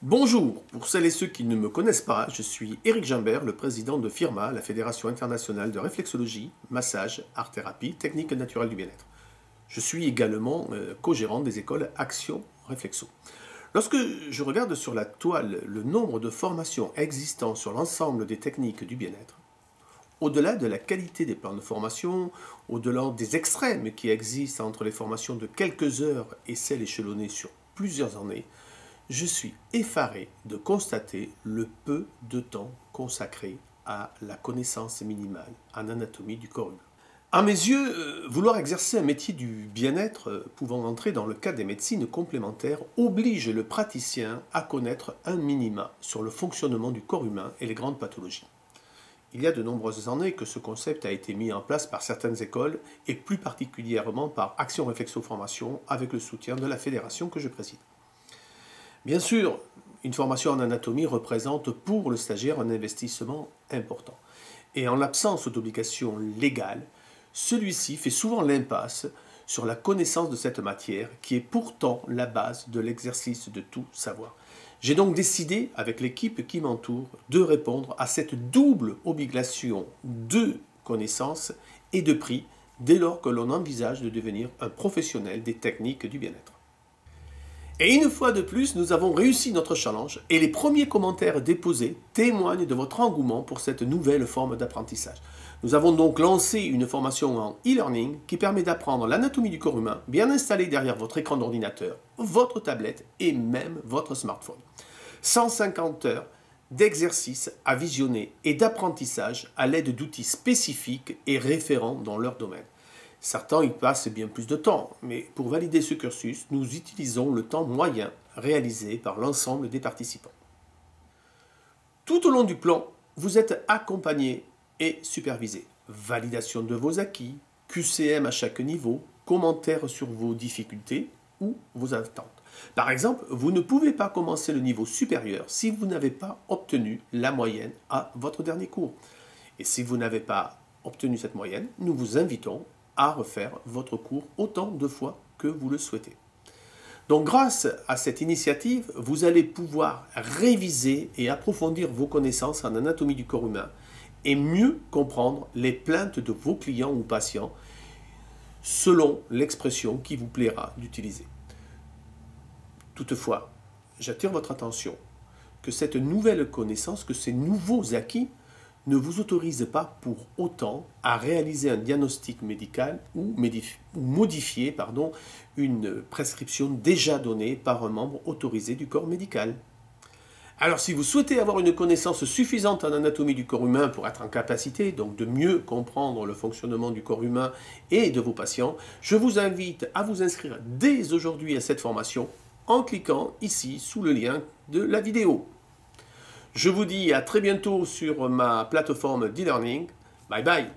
Bonjour, pour celles et ceux qui ne me connaissent pas, je suis Éric Gimbert, le président de FIRMA, la Fédération internationale de réflexologie, massage, art-thérapie, techniques naturelles du bien-être. Je suis également co-gérant des écoles Action Réflexo. Lorsque je regarde sur la toile le nombre de formations existant sur l'ensemble des techniques du bien-être, au-delà de la qualité des plans de formation, au-delà des extrêmes qui existent entre les formations de quelques heures et celles échelonnées sur plusieurs années, je suis effaré de constater le peu de temps consacré à la connaissance minimale en anatomie du corps humain. À mes yeux, vouloir exercer un métier du bien-être pouvant entrer dans le cadre des médecines complémentaires oblige le praticien à connaître un minima sur le fonctionnement du corps humain et les grandes pathologies. Il y a de nombreuses années que ce concept a été mis en place par certaines écoles et plus particulièrement par Action Réflexo Formation avec le soutien de la fédération que je préside. Bien sûr, une formation en anatomie représente pour le stagiaire un investissement important. Et en l'absence d'obligation légale, celui-ci fait souvent l'impasse sur la connaissance de cette matière qui est pourtant la base de l'exercice de tout savoir. J'ai donc décidé, avec l'équipe qui m'entoure, de répondre à cette double obligation de connaissance et de prix dès lors que l'on envisage de devenir un professionnel des techniques du bien-être. Et une fois de plus, nous avons réussi notre challenge et les premiers commentaires déposés témoignent de votre engouement pour cette nouvelle forme d'apprentissage. Nous avons donc lancé une formation en e-learning qui permet d'apprendre l'anatomie du corps humain bien installée derrière votre écran d'ordinateur, votre tablette et même votre smartphone. 150 heures d'exercices à visionner et d'apprentissage à l'aide d'outils spécifiques et référents dans leur domaine. Certains y passent bien plus de temps, mais pour valider ce cursus, nous utilisons le temps moyen réalisé par l'ensemble des participants. Tout au long du plan, vous êtes accompagné et supervisé. Validation de vos acquis, QCM à chaque niveau, commentaires sur vos difficultés ou vos attentes. Par exemple, vous ne pouvez pas commencer le niveau supérieur si vous n'avez pas obtenu la moyenne à votre dernier cours. Et si vous n'avez pas obtenu cette moyenne, nous vous invitons à refaire votre cours autant de fois que vous le souhaitez. Donc grâce à cette initiative, vous allez pouvoir réviser et approfondir vos connaissances en anatomie du corps humain et mieux comprendre les plaintes de vos clients ou patients selon l'expression qui vous plaira d'utiliser. Toutefois, j'attire votre attention que cette nouvelle connaissance, que ces nouveaux acquis ne vous autorise pas pour autant à réaliser un diagnostic médical ou modifier une prescription déjà donnée par un membre autorisé du corps médical. Alors si vous souhaitez avoir une connaissance suffisante en anatomie du corps humain pour être en capacité donc de mieux comprendre le fonctionnement du corps humain et de vos patients, je vous invite à vous inscrire dès aujourd'hui à cette formation en cliquant ici sous le lien de la vidéo. Je vous dis à très bientôt sur ma plateforme d'e-learning. Bye bye.